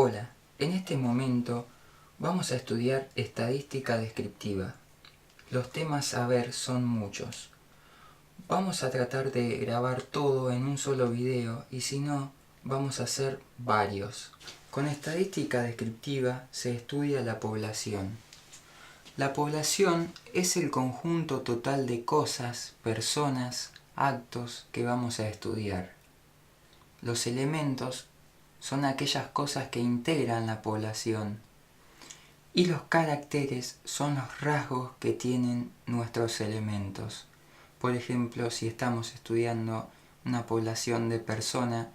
Hola, en este momento vamos a estudiar estadística descriptiva. Los temas a ver son muchos. Vamos a tratar de grabar todo en un solo video y si no, vamos a hacer varios. Con estadística descriptiva se estudia la población. La población es el conjunto total de cosas, personas, actos que vamos a estudiar. Los elementos son aquellas cosas que integran la población y los caracteres son los rasgos que tienen nuestros elementos. Por ejemplo, si estamos estudiando una población de personas,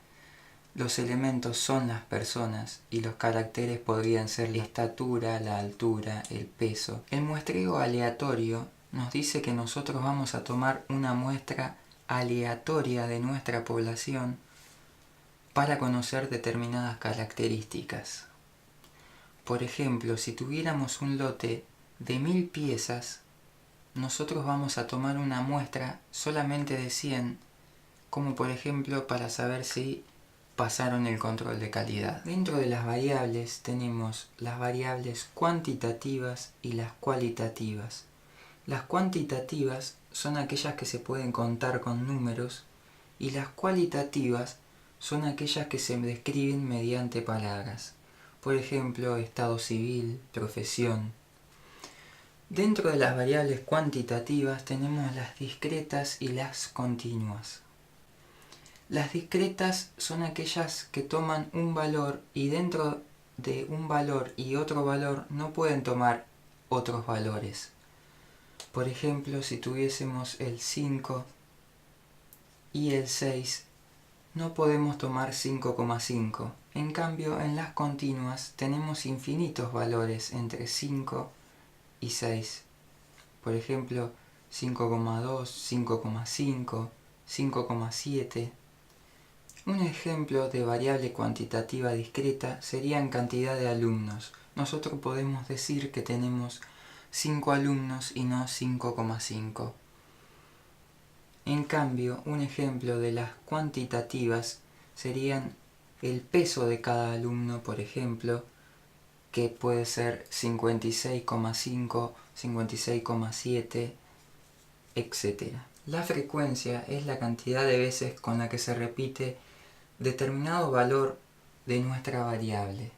los elementos son las personas y los caracteres podrían ser la estatura, la altura, el peso. El muestreo aleatorio nos dice que nosotros vamos a tomar una muestra aleatoria de nuestra población para conocer determinadas características. Por ejemplo, si tuviéramos un lote de 1000 piezas, nosotros vamos a tomar una muestra solamente de 100, como por ejemplo para saber si pasaron el control de calidad. Dentro de las variables tenemos las variables cuantitativas y las cualitativas. Las cuantitativas son aquellas que se pueden contar con números y las cualitativas son aquellas que se describen mediante palabras. Por ejemplo, estado civil, profesión. Dentro de las variables cuantitativas tenemos las discretas y las continuas. Las discretas son aquellas que toman un valor y dentro de un valor y otro valor no pueden tomar otros valores. Por ejemplo, si tuviésemos el 5 y el 6, no podemos tomar 5,5. En cambio, en las continuas tenemos infinitos valores entre 5 y 6. Por ejemplo, 5,2, 5,5, 5,7. Un ejemplo de variable cuantitativa discreta sería en cantidad de alumnos. Nosotros podemos decir que tenemos 5 alumnos y no 5,5. En cambio, un ejemplo de las cuantitativas serían el peso de cada alumno, por ejemplo, que puede ser 56,5, 56,7, etc. La frecuencia es la cantidad de veces con la que se repite determinado valor de nuestra variable.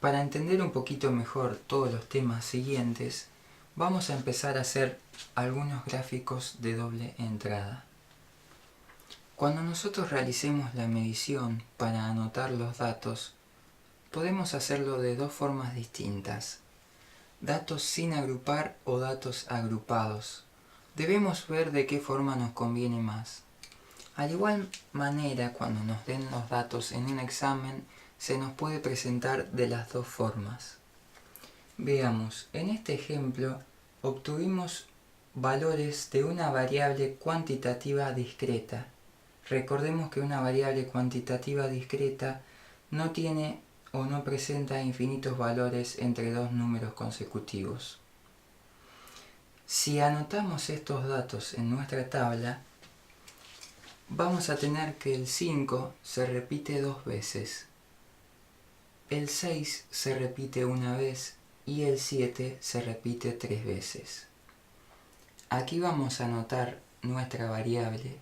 Para entender un poquito mejor todos los temas siguientes, vamos a empezar a hacer algunos gráficos de doble entrada. Cuando nosotros realicemos la medición para anotar los datos, podemos hacerlo de dos formas distintas. Datos sin agrupar o datos agrupados. Debemos ver de qué forma nos conviene más. Al igual manera, cuando nos den los datos en un examen, se nos puede presentar de las dos formas. Veamos, en este ejemplo obtuvimos valores de una variable cuantitativa discreta. Recordemos que una variable cuantitativa discreta no tiene o no presenta infinitos valores entre dos números consecutivos. Si anotamos estos datos en nuestra tabla, vamos a tener que el 5 se repite 2 veces, el 6 se repite una vez y el 7 se repite 3 veces. Aquí vamos a anotar nuestra variable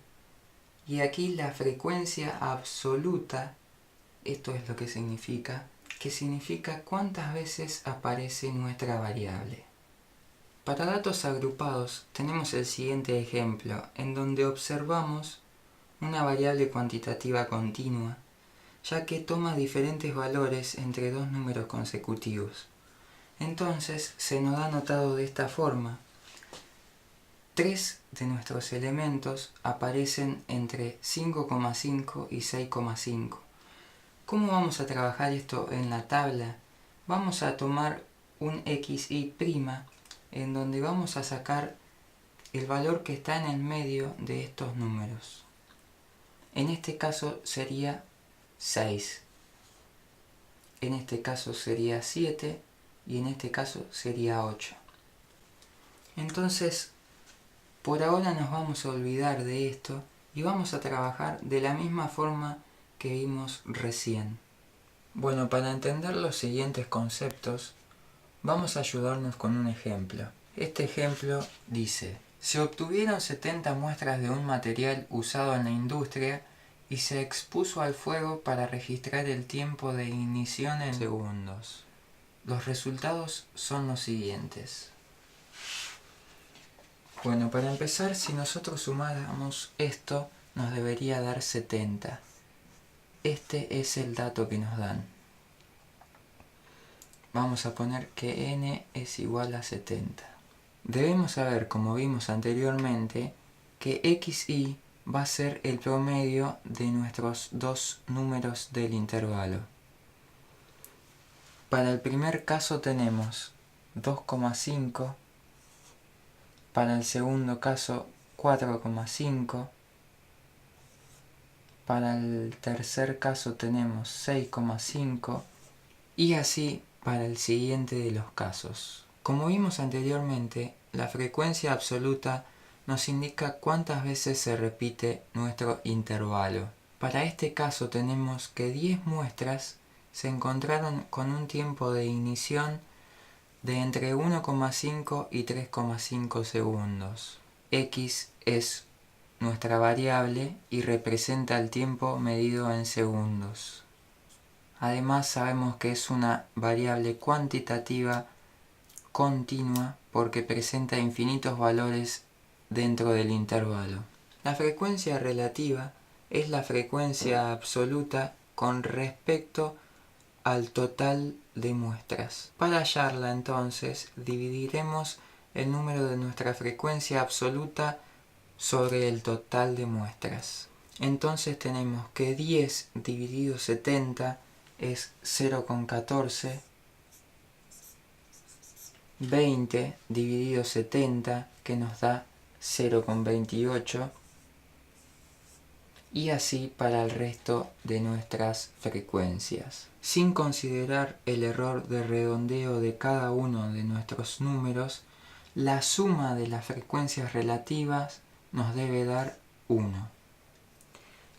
y aquí la frecuencia absoluta, esto es lo que significa cuántas veces aparece nuestra variable. Para datos agrupados tenemos el siguiente ejemplo en donde observamos una variable cuantitativa continua, ya que toma diferentes valores entre dos números consecutivos. Entonces se nos ha anotado de esta forma. 3 de nuestros elementos aparecen entre 5,5 y 6,5. ¿Cómo vamos a trabajar esto en la tabla? Vamos a tomar un xy' en donde vamos a sacar el valor que está en el medio de estos números. En este caso sería 6. En este caso sería 7 y en este caso sería 8. Entonces, por ahora nos vamos a olvidar de esto y vamos a trabajar de la misma forma que vimos recién. Bueno, para entender los siguientes conceptos, vamos a ayudarnos con un ejemplo. Este ejemplo dice: se obtuvieron 70 muestras de un material usado en la industria y se expuso al fuego para registrar el tiempo de ignición en segundos. Los resultados son los siguientes. Bueno, para empezar, si nosotros sumáramos esto, nos debería dar 70. Este es el dato que nos dan. Vamos a poner que n es igual a 70. Debemos saber, como vimos anteriormente, que xy va a ser el promedio de nuestros dos números del intervalo. Para el primer caso tenemos 2,5, para el segundo caso 4,5, para el tercer caso tenemos 6,5 y así para el siguiente de los casos. Como vimos anteriormente, la frecuencia absoluta nos indica cuántas veces se repite nuestro intervalo. Para este caso tenemos que 10 muestras se encontraron con un tiempo de ignición de entre 1,5 y 3,5 segundos. X es nuestra variable y representa el tiempo medido en segundos. Además sabemos que es una variable cuantitativa continua porque presenta infinitos valores dentro del intervalo. La frecuencia relativa es la frecuencia absoluta con respecto al total de muestras. Para hallarla entonces dividiremos el número de nuestra frecuencia absoluta sobre el total de muestras. Entonces tenemos que 10 dividido 70 es 0,14, 20 dividido 70 que nos da 0,28 y así para el resto de nuestras frecuencias. Sin considerar el error de redondeo de cada uno de nuestros números, la suma de las frecuencias relativas nos debe dar 1.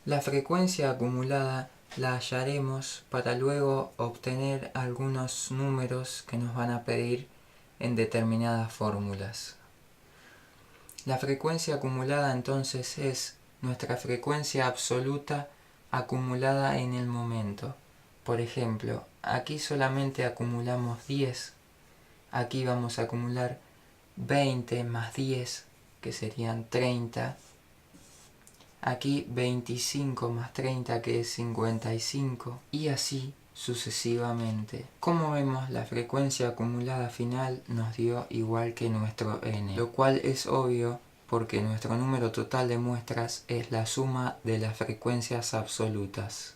La frecuencia acumulada la hallaremos para luego obtener algunos números que nos van a pedir en determinadas fórmulas. La frecuencia acumulada entonces es nuestra frecuencia absoluta acumulada en el momento. Por ejemplo, aquí solamente acumulamos 10, aquí vamos a acumular 20 más 10, que serían 30, aquí 25 más 30, que es 55, y así sucesivamente. Como vemos, la frecuencia acumulada final nos dio igual que nuestro n, lo cual es obvio porque nuestro número total de muestras es la suma de las frecuencias absolutas.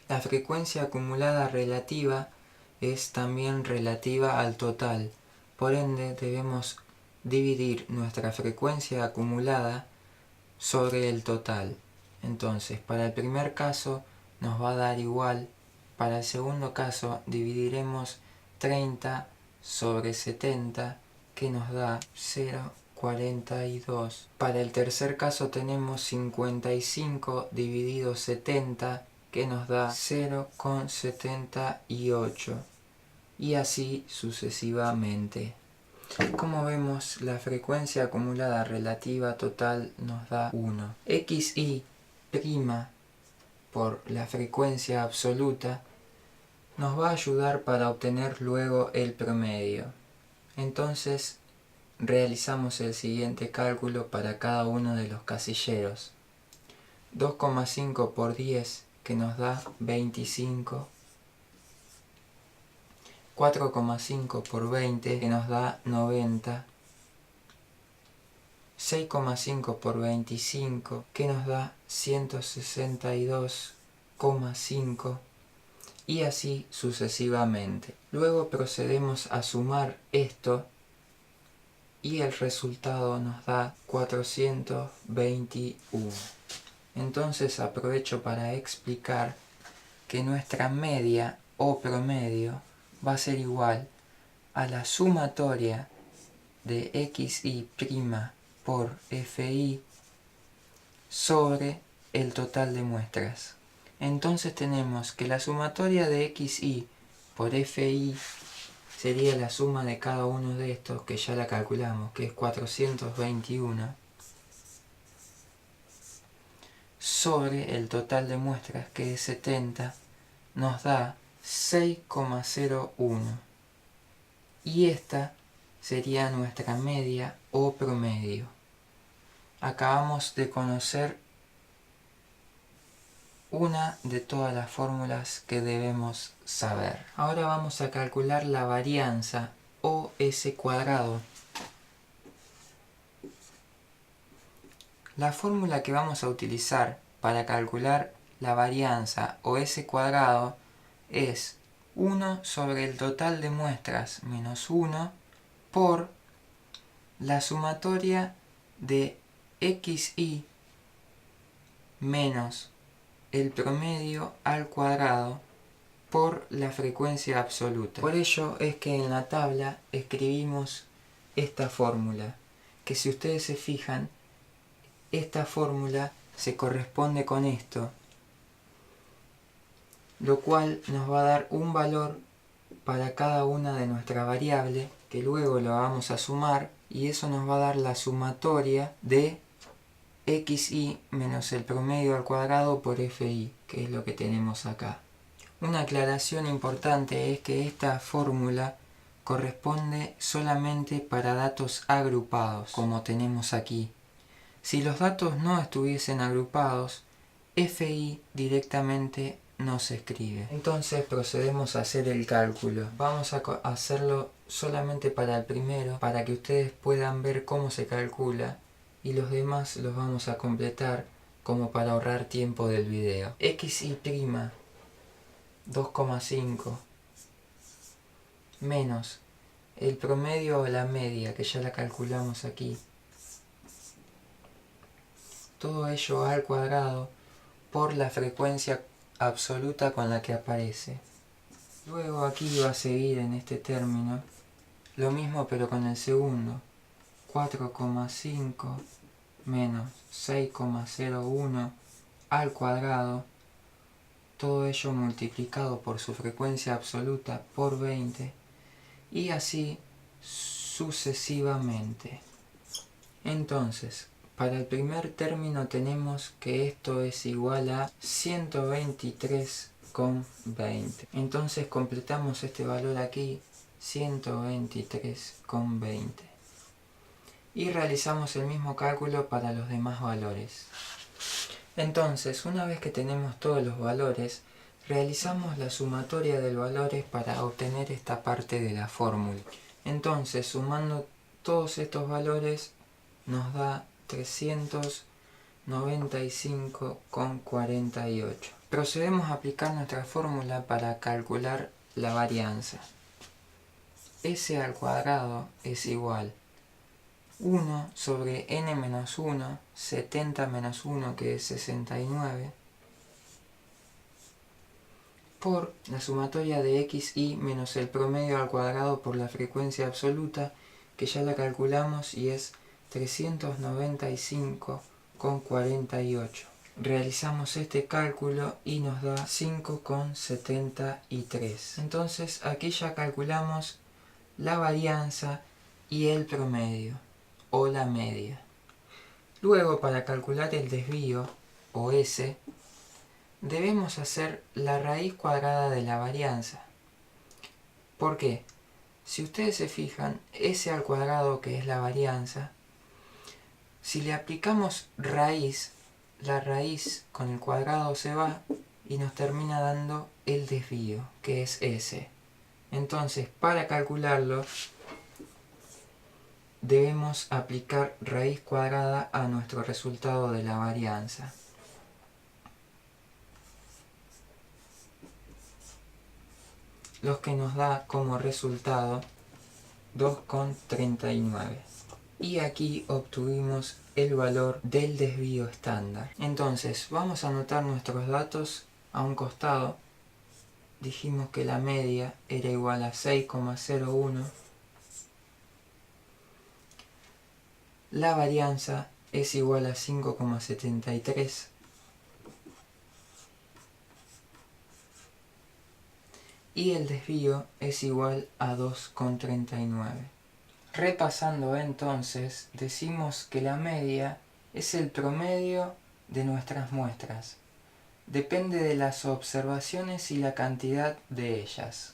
La frecuencia acumulada relativa es también relativa al total, por ende debemos dividir nuestra frecuencia acumulada sobre el total. Entonces, para el primer caso nos va a dar igual. Para el segundo caso dividiremos 30 sobre 70, que nos da 0,42. Para el tercer caso tenemos 55 dividido 70, que nos da 0,78. Y así sucesivamente. Como vemos, la frecuencia acumulada relativa total nos da 1. Xy' por la frecuencia absoluta nos va a ayudar para obtener luego el promedio. Entonces realizamos el siguiente cálculo para cada uno de los casilleros. 2,5 por 10, que nos da 25. 4,5 por 20, que nos da 90. 6,5 por 25, que nos da 162,5, y así sucesivamente. Luego procedemos a sumar esto y el resultado nos da 421. Entonces aprovecho para explicar que nuestra media o promedio va a ser igual a la sumatoria de xy' por fi sobre el total de muestras. Entonces tenemos que la sumatoria de xy por fi sería la suma de cada uno de estos, que ya la calculamos, que es 421, sobre el total de muestras, que es 70, nos da 6,01. Y esta sería nuestra media o promedio. Acabamos de conocer una de todas las fórmulas que debemos saber. Ahora vamos a calcular la varianza o S cuadrado. La fórmula que vamos a utilizar para calcular la varianza o S cuadrado es 1 sobre el total de muestras menos 1 por la sumatoria de xy menos el promedio al cuadrado por la frecuencia absoluta. Por ello es que en la tabla escribimos esta fórmula, que si ustedes se fijan, esta fórmula se corresponde con esto, lo cual nos va a dar un valor para cada una de nuestras variables, que luego lo vamos a sumar, y eso nos va a dar la sumatoria de xy menos el promedio al cuadrado por fi, que es lo que tenemos acá. Una aclaración importante es que esta fórmula corresponde solamente para datos agrupados, como tenemos aquí. Si los datos no estuviesen agrupados, fi directamente no se escribe. Entonces procedemos a hacer el cálculo. Vamos a hacerlo solamente para el primero, para que ustedes puedan ver cómo se calcula, y los demás los vamos a completar como para ahorrar tiempo del video. xy' 2,5 menos el promedio o la media, que ya la calculamos aquí, todo ello al cuadrado por la frecuencia absoluta con la que aparece. Luego aquí va a seguir en este término lo mismo pero con el segundo, 4,5 menos 6,01 al cuadrado, todo ello multiplicado por su frecuencia absoluta por 20, y así sucesivamente. Entonces, para el primer término tenemos que esto es igual a 123,20. Entonces completamos este valor aquí, 123,20. Y realizamos el mismo cálculo para los demás valores. Entonces, una vez que tenemos todos los valores, realizamos la sumatoria de valores para obtener esta parte de la fórmula. Entonces, sumando todos estos valores, nos da 395,48. Procedemos a aplicar nuestra fórmula para calcular la varianza. S al cuadrado es igual 1 sobre n menos 1, 70 menos 1, que es 69, por la sumatoria de xy menos el promedio al cuadrado por la frecuencia absoluta, que ya la calculamos y es 395,48. Realizamos este cálculo y nos da 5,73. Entonces aquí ya calculamos la varianza y el promedio o la media. Luego, para calcular el desvío o S, debemos hacer la raíz cuadrada de la varianza. ¿Por qué? Si ustedes se fijan, S al cuadrado, que es la varianza, si le aplicamos raíz, la raíz con el cuadrado se va y nos termina dando el desvío, que es S. Entonces, para calcularlo, debemos aplicar raíz cuadrada a nuestro resultado de la varianza. Lo que nos da como resultado 2,39. Y aquí obtuvimos el valor del desvío estándar. Entonces vamos a anotar nuestros datos a un costado. Dijimos que la media era igual a 6,01. La varianza es igual a 5,73. y el desvío es igual a 2,39. Repasando entonces, decimos que la media es el promedio de nuestras muestras. Depende de las observaciones y la cantidad de ellas.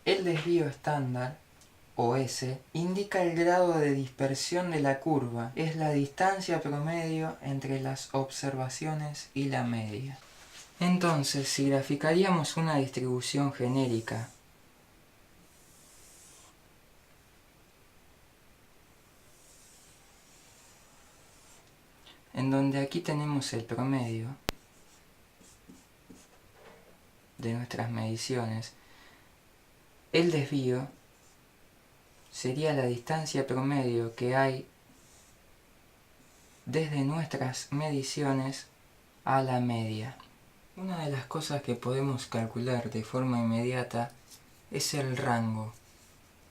El desvío estándar, o S, indica el grado de dispersión de la curva. Es la distancia promedio entre las observaciones y la media. Entonces, si graficaríamos una distribución genérica en donde aquí tenemos el promedio de nuestras mediciones, el desvío sería la distancia promedio que hay desde nuestras mediciones a la media. Una de las cosas que podemos calcular de forma inmediata es el rango,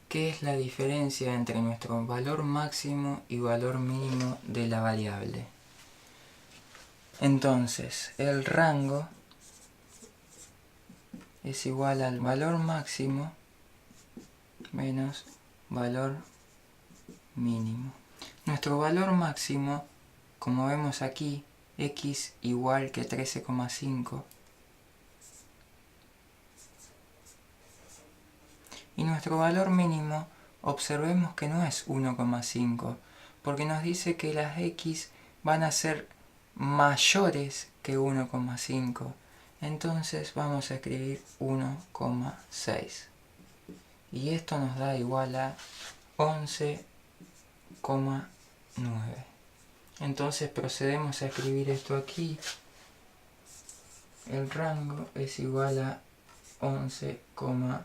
que es la diferencia entre nuestro valor máximo y valor mínimo de la variable. Entonces, el rango es igual al valor máximo menos valor mínimo. Nuestro valor máximo, como vemos aquí, x igual que 13,5, y nuestro valor mínimo, observemos que no es 1,5, porque nos dice que las x van a ser mayores que 1,5. Entonces vamos a escribir 1,6. Y esto nos da igual a 11,9. Entonces procedemos a escribir esto aquí. El rango es igual a 11,9.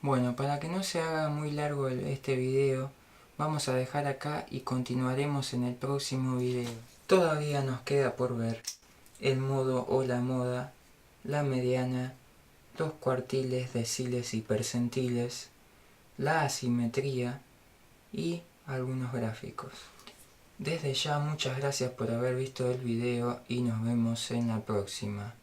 Bueno, para que no se haga muy largo este video, vamos a dejar acá y continuaremos en el próximo video. Todavía nos queda por ver el modo o la moda, la mediana, los cuartiles, deciles y percentiles, la asimetría y algunos gráficos. Desde ya muchas gracias por haber visto el video y nos vemos en la próxima.